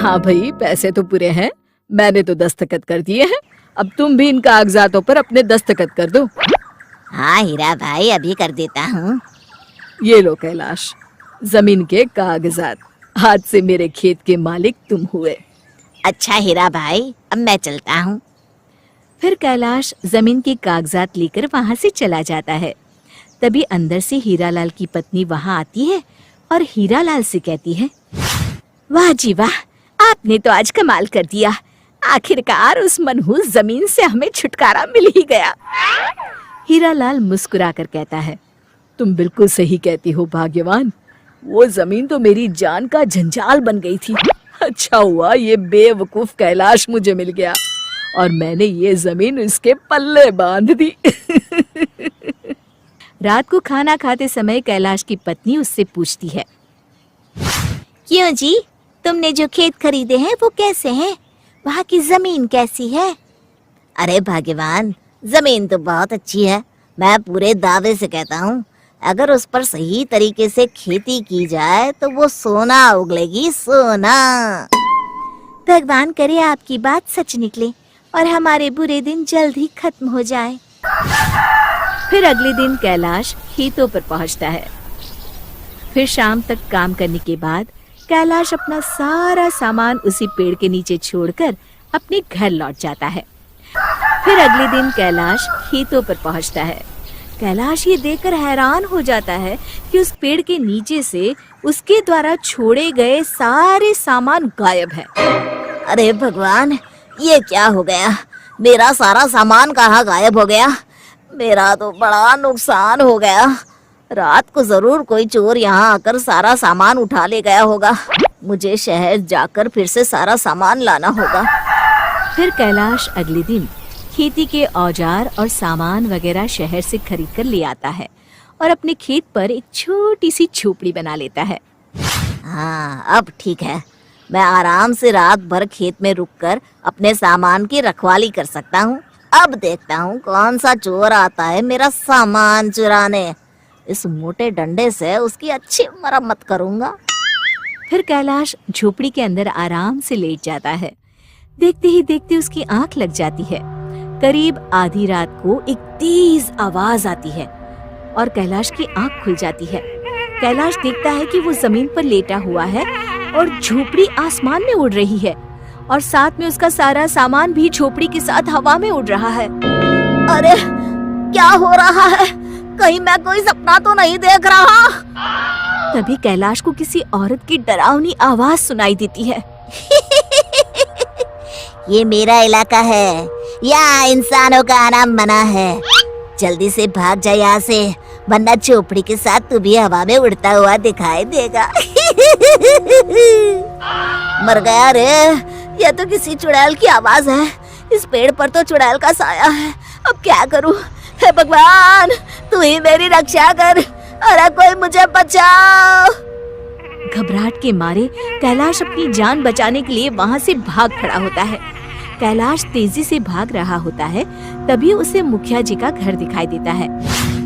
हाँ भाई, पैसे तो पूरे हैं, मैंने तो दस्तखत कर दिए हैं। अब तुम भी इन कागजातों पर अपने दस्तखत कर दो। हाँ हीरा भाई, अभी कर देता हूँ। ये लो कैलाश, जमीन के कागजात। आज से मेरे खेत के मालिक तुम हुए। अच्छा हीरा भाई, अब मैं चलता हूँ। फिर कैलाश जमीन के कागजात लेकर वहाँ से चला जाता है। तभी अंदर से हीरालाल की पत्नी वहाँ आती है और हीरालाल से कहती है, वाह जी वाह, आपने तो आज कमाल कर दिया। आखिरकार उस मनहूस जमीन से हमें छुटकारा मिल ही गया। हीरालाल मुस्कुराकर कहता है, तुम बिल्कुल सही कहती हो भाग्यवान। वो जमीन तो मेरी जान का जंजाल बन गई थी। अच्छा हुआ ये बेवकूफ कैलाश मुझे मिल गया और मैंने ये जमीन इसके पल्ले बांध दी। रात को खाना खाते समय कैलाश की पत्नी उससे पूछती है, क्यों जी, तुमने जो खेत खरीदे हैं वो कैसे हैं? वहाँ की जमीन कैसी है? अरे भाग्यवान, जमीन तो बहुत अच्छी है। मैं पूरे दावे से कहता हूँ, अगर उस पर सही तरीके से खेती की जाए तो वो सोना उगलेगी, सोना। भगवान करे आपकी बात सच निकले और हमारे बुरे दिन जल्द ही खत्म हो जाए। फिर अगले दिन कैलाश खेतों पर पहुंचता है। फिर शाम तक काम करने के बाद कैलाश अपना सारा सामान उसी पेड़ के नीचे छोड़कर अपने घर लौट जाता है। फिर अगले दिन कैलाश खेतों पर पहुंचता है। कैलाश ये देखकर हैरान हो जाता है कि उस पेड़ के नीचे से उसके द्वारा छोड़े गए सारे सामान गायब है। अरे भगवान, ये क्या हो गया? मेरा सारा सामान कहाँ गायब हो गया? मेरा तो बड़ा नुकसान हो गया। रात को जरूर कोई चोर यहाँ आकर सारा सामान उठा ले गया होगा। मुझे शहर जाकर फिर से सारा सामान लाना होगा। फिर कैलाश अगले दिन खेती के औजार और सामान वगैरह शहर से खरीद कर ले आता है और अपने खेत पर एक छोटी सी झोपड़ी बना लेता है। हाँ, अब ठीक है। मैं आराम से रात भर खेत में रुककर अपने सामान की रखवाली कर सकता हूँ। अब देखता हूँ कौन सा चोर आता है मेरा सामान चुराने। इस मोटे डंडे से उसकी अच्छी मरम्मत करूँगा। फिर कैलाश झोपड़ी के अंदर आराम से लेट जाता है। देखते ही देखते उसकी आंख लग जाती है। करीब आधी रात को एक तेज आवाज आती है और कैलाश की आंख खुल जाती है। कैलाश देखता है कि वो जमीन पर लेटा हुआ है और झोपड़ी आसमान में उड़ रही है और साथ में उसका सारा सामान भी झोपड़ी के साथ हवा में उड़ रहा है। अरे क्या हो रहा है? कहीं मैं कोई सपना तो नहीं देख रहा? तभी कैलाश को किसी औरत की डरावनी आवाज सुनाई देती है। ये मेरा इलाका है, यहाँ इंसानों का आना मना है। जल्दी से भाग जा यहाँ से, वरना झोपड़ी के साथ तू भी हवा में उड़ता हुआ दिखाई देगा। मर गया रे, यह तो किसी चुड़ैल की आवाज है। इस पेड़ पर तो चुड़ैल का साया है। अब क्या करूं? हे भगवान, तू ही मेरी रक्षा कर। अरे कोई मुझे बचाओ। घबराहट के मारे कैलाश अपनी जान बचाने के लिए वहाँ से भाग खड़ा होता है। कैलाश तेजी से भाग रहा होता है, तभी उसे मुखिया जी का घर दिखाई देता है।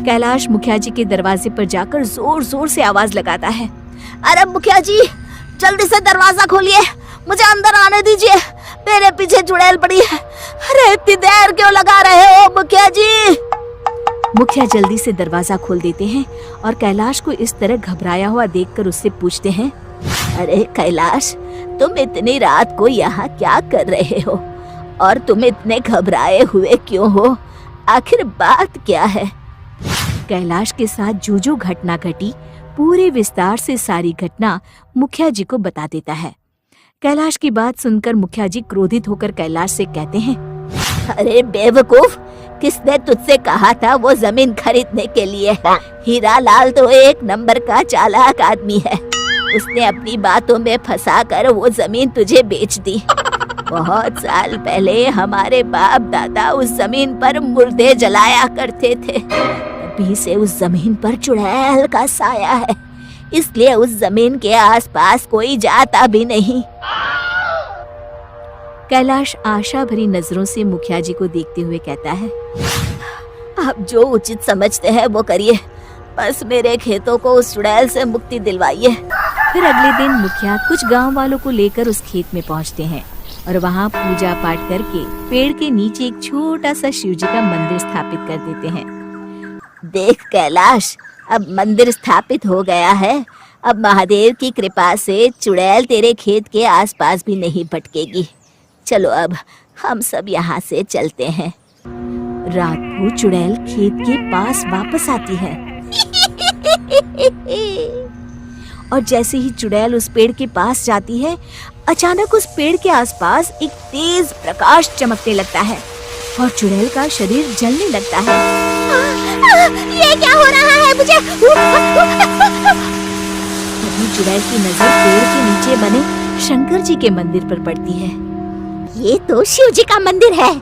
कैलाश मुखिया जी के दरवाजे पर जाकर जोर जोर से आवाज लगाता है, अरे मुखिया जी, जल्दी से दरवाजा खोलिए, मुझे अंदर आने दीजिए। मेरे पीछे चुड़ैल पड़ी है। अरे इतनी देर क्यों लगा रहे हो मुखिया जी? मुखिया जल्दी से दरवाजा खोल देते हैं और कैलाश को इस तरह घबराया हुआ देखकर उससे पूछते हैं, अरे कैलाश, तुम इतनी रात को यहाँ क्या कर रहे हो और तुम इतने घबराए हुए क्यों हो? आखिर बात क्या है? कैलाश के साथ जो जो घटना घटी पूरे विस्तार से सारी घटना मुखिया जी को बता देता है। कैलाश की बात सुनकर मुखिया जी क्रोधित होकर कैलाश से कहते हैं, अरे बेवकूफ, किसने तुझसे कहा था वो जमीन खरीदने के लिए? हीरालाल तो एक नंबर का चालाक आदमी है। उसने अपनी बातों में फंसाकर वो जमीन तुझे बेच दी। बहुत साल पहले हमारे बाप दादा उस जमीन पर मुर्दे जलाया करते थे। तभी से उस जमीन पर चुड़ैल का साया है, इसलिए उस जमीन के आसपास कोई जाता भी नहीं। कैलाश आशा भरी नजरों से मुखिया जी को देखते हुए कहता है, आप जो उचित समझते हैं वो करिए, बस मेरे खेतों को उस चुड़ैल से मुक्ति दिलवाइए। फिर अगले दिन मुखिया कुछ गांव वालों को लेकर उस खेत में पहुंचते हैं और वहां पूजा पाठ करके पेड़ के नीचे एक छोटा सा शिव जी का मंदिर स्थापित कर देते हैं। देख कैलाश, अब मंदिर स्थापित हो गया है। अब महादेव की कृपा से चुड़ैल तेरे खेत के आसपास भी नहीं भटकेगी। चलो अब हम सब यहाँ से चलते हैं। रात को चुड़ैल खेत के पास वापस आती है और जैसे ही चुड़ैल उस पेड़ के पास जाती है, अचानक उस पेड़ के आसपास एक तेज प्रकाश चमकने लगता है और चुड़ैल का शरीर जलने लगता है। ये क्या हो रहा है मुझे? तभी चुड़ैल की नजर पेड़ के नीचे बने शंकर जी के मंदिर पर पड़ती है। ये तो शिव जी का मंदिर है।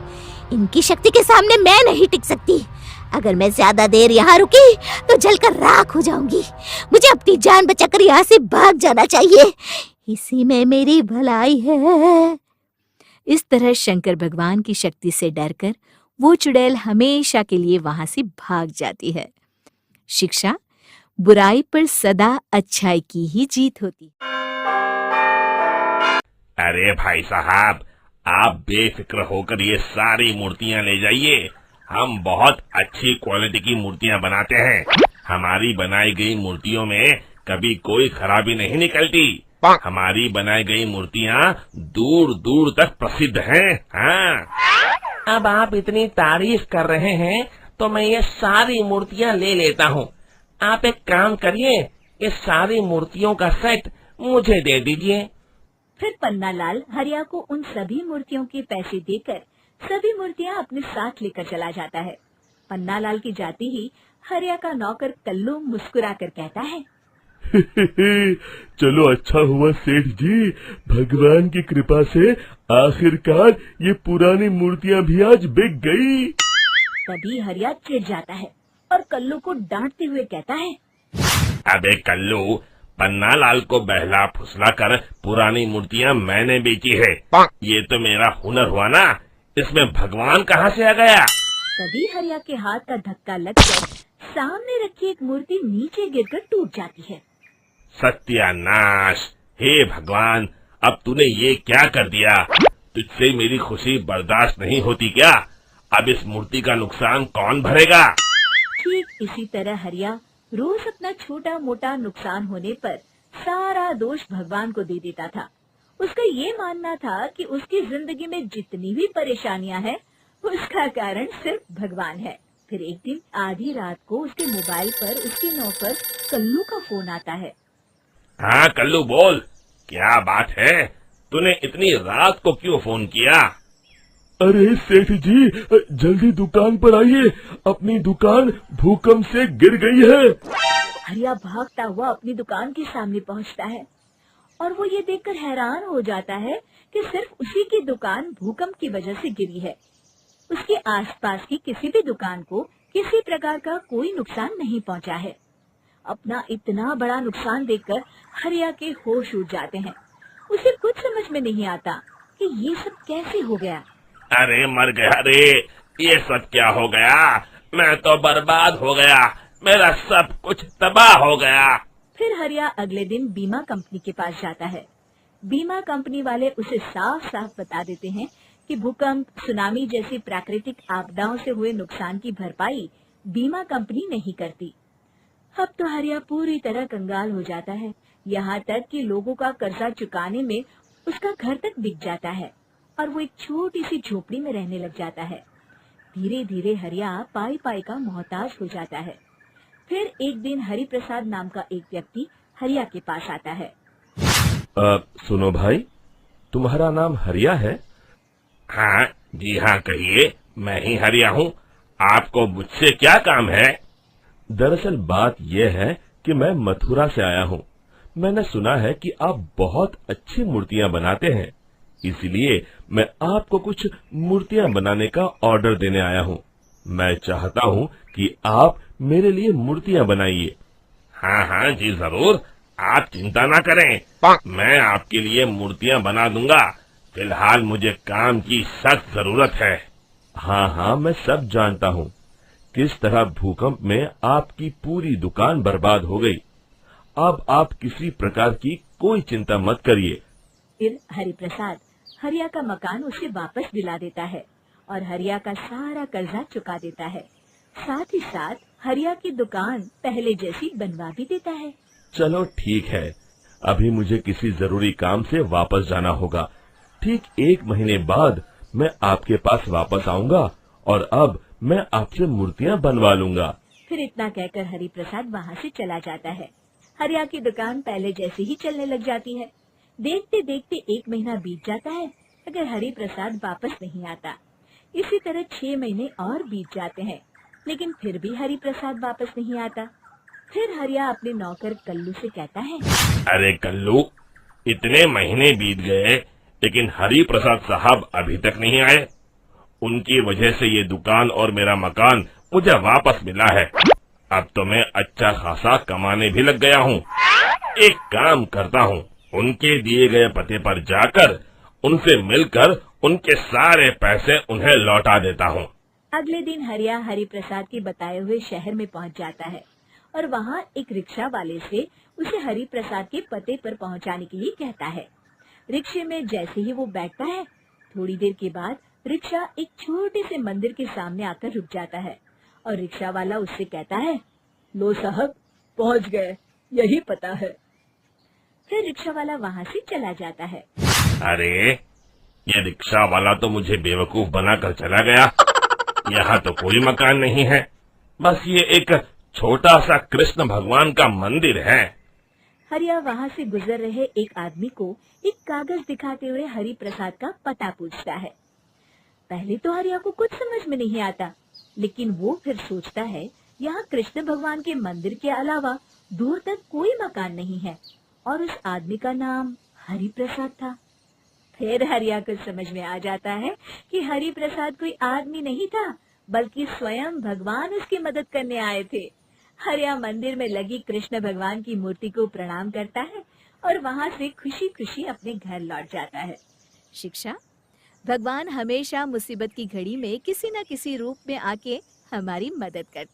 इनकी शक्ति के सामने मैं नहीं टिक सकती। अगर मैं ज्यादा देर यहाँ रुकी तो जलकर राख हो जाऊंगी। मुझे अपनी जान बचाकर यहाँ से भाग जाना चाहिए। इसी में मेरी भलाई है। इस तरह शंकर भगवान की शक्ति से डरकर वो चुड़ैल हमेशा के लिए वहां से भाग जाती है। शिक्षा, बुराई पर सदा अच्छाई की ही जीत होती। अरे भाई साहब, आप बेफिक्र होकर ये सारी मूर्तियां ले जाइए। हम बहुत अच्छी क्वालिटी की मूर्तियां बनाते हैं। हमारी बनाई गई मूर्तियों में कभी कोई खराबी नहीं निकलती। हमारी बनाई गई मूर्तियां दूर दूर तक प्रसिद्ध हैं। हाँ, अब आप इतनी तारीफ कर रहे हैं तो मैं ये सारी मूर्तियां ले लेता हूँ। आप एक काम करिए, ये सारी मूर्तियों का सेट मुझे दे दीजिए। फिर पन्नालाल हरिया को उन सभी मूर्तियों के पैसे देकर सभी मूर्तियां अपने साथ लेकर चला जाता है। पन्नालाल की जाते ही हरिया का नौकर कल्लू मुस्कुराकर कहता है, चलो अच्छा हुआ सेठ जी, भगवान की कृपा से आखिरकार ये पुरानी मूर्तियां भी आज बिक गई। तभी हरिया चिढ़ जाता है और कल्लू को डांटते हुए कहता है, अबे कल्लू, पन्नालाल को बहला फुसला कर पुरानी मूर्तियां मैंने बेची है। ये तो मेरा हुनर हुआ ना, इसमें भगवान कहाँ से आ गया? तभी हरिया के हाथ का धक्का लगकर सामने रखी एक मूर्ति नीचे गिरकर टूट जाती है। सत्यानाश! हे भगवान, अब तूने ये क्या कर दिया? तुझसे मेरी खुशी बर्दाश्त नहीं होती क्या? अब इस मूर्ति का नुकसान कौन भरेगा? ठीक इसी तरह हरिया रोज अपना छोटा मोटा नुकसान होने पर सारा दोष भगवान को दे देता था। उसका ये मानना था कि उसकी जिंदगी में जितनी भी परेशानियां हैं, उसका कारण सिर्फ भगवान है। फिर एक दिन आधी रात को उसके मोबाइल पर उसके नौकर कल्लू का फोन आता है। हाँ कल्लू, बोल, क्या बात है? तूने इतनी रात को क्यों फोन किया? अरे सेठ जी, जल्दी दुकान पर आइए, अपनी दुकान भूकंप से गिर गई है। हरिया भागता हुआ अपनी दुकान के सामने पहुंचता है और वो ये देखकर हैरान हो जाता है कि सिर्फ उसी की दुकान भूकंप की वजह से गिरी है। उसके आसपास की किसी भी दुकान को किसी प्रकार का कोई नुकसान नहीं पहुंचा है। अपना इतना बड़ा नुकसान देखकर हरिया के होश उड़ जाते हैं। उसे कुछ समझ में नहीं आता कि ये सब कैसे हो गया। अरे मर गया रे, ये सब क्या हो गया? मैं तो बर्बाद हो गया, मेरा सब कुछ तबाह हो गया। फिर हरिया अगले दिन बीमा कंपनी के पास जाता है। बीमा कंपनी वाले उसे साफ साफ बता देते हैं कि भूकंप, सुनामी जैसी प्राकृतिक आपदाओं से हुए नुकसान की भरपाई बीमा कंपनी नहीं करती। अब तो हरिया पूरी तरह कंगाल हो जाता है, यहाँ तक कि लोगों का कर्जा चुकाने में उसका घर तक बिक जाता है और वो एक छोटी सी झोपड़ी में रहने लग जाता है। धीरे धीरे हरिया पाई पाई का मोहताज हो जाता है। फिर एक दिन हरि प्रसाद नाम का एक व्यक्ति हरिया के पास आता है। सुनो भाई, तुम्हारा नाम हरिया है? हाँ जी हाँ, कहिए, मैं ही हरिया हूँ। आपको मुझसे क्या काम है? दरअसल बात यह है कि मैं मथुरा से आया हूँ। मैंने सुना है कि आप बहुत अच्छी मूर्तियाँ बनाते हैं, इसलिए मैं आपको कुछ मूर्तियाँ बनाने का ऑर्डर देने आया हूँ। मैं चाहता हूँ कि आप मेरे लिए मूर्तियाँ बनाइए। हाँ हाँ जी जरूर, आप चिंता ना करें, मैं आपके लिए मूर्तियाँ बना दूंगा। फिलहाल मुझे काम की सख्त जरूरत है। हाँ हाँ, मैं सब जानता हूँ किस तरह भूकंप में आपकी पूरी दुकान बर्बाद हो गई। अब आप किसी प्रकार की कोई चिंता मत करिए। फिर हरिप्रसाद हरिया का मकान उसे वापस दिला देता है और हरिया का सारा कर्जा चुका देता है। साथ ही साथ हरिया की दुकान पहले जैसी बनवा भी देता है। चलो ठीक है, अभी मुझे किसी जरूरी काम से वापस जाना होगा। ठीक 1 महीने बाद मैं आपके पास वापस आऊंगा और अब मैं आपसे मूर्तियां बनवा लूंगा। फिर इतना कहकर हरिप्रसाद वहाँ से चला जाता है। हरिया की दुकान पहले जैसे ही चलने लग जाती है। देखते देखते 1 महीना बीत जाता है मगर हरिप्रसाद वापस नहीं आता। इसी तरह 6 महीने और बीत जाते हैं लेकिन फिर भी हरिप्रसाद वापस नहीं आता। फिर हरिया अपने नौकर कल्लू से कहता है, अरे कल्लू, इतने महीने बीत गए लेकिन हरि प्रसाद साहब अभी तक नहीं आए। उनकी वजह से ये दुकान और मेरा मकान मुझे वापस मिला है। अब तो मैं अच्छा खासा कमाने भी लग गया हूँ। एक काम करता हूँ, उनके दिए गए पते पर जाकर उनसे मिलकर उनके सारे पैसे उन्हें लौटा देता हूँ। अगले दिन हरिया हरिप्रसाद के बताए हुए शहर में पहुंच जाता है और वहाँ एक रिक्शा वाले से उसे हरिप्रसाद के पते पर पहुंचाने के लिए कहता है। रिक्शे में जैसे ही वो बैठता है, थोड़ी देर के बाद रिक्शा एक छोटे से मंदिर के सामने आकर रुक जाता है और रिक्शा वाला उससे कहता है, लो साहब, पहुंच गए, यही पता है। फिर रिक्शा वाला वहाँ से चला जाता है। अरे, ये रिक्शा वाला तो मुझे बेवकूफ बनाकर चला गया। यहाँ तो कोई मकान नहीं है, बस ये एक छोटा सा कृष्ण भगवान का मंदिर है। हरिया वहाँ से गुजर रहे एक आदमी को एक कागज दिखाते हुए हरिप्रसाद का पता पूछता है। पहले तो हरिया को कुछ समझ में नहीं आता, लेकिन वो फिर सोचता है यहाँ कृष्ण भगवान के मंदिर के अलावा दूर तक कोई मकान नहीं है और उस आदमी का नाम हरिप्रसाद था। फिर हरिया को समझ में आ जाता है कि हरिप्रसाद कोई आदमी नहीं था बल्कि स्वयं भगवान उसकी मदद करने आए थे। हरिया मंदिर में लगी कृष्ण भगवान की मूर्ति को प्रणाम करता है और वहाँ से खुशी खुशी अपने घर लौट जाता है। शिक्षा, भगवान हमेशा मुसीबत की घड़ी में किसी न किसी रूप में आके हमारी मदद करते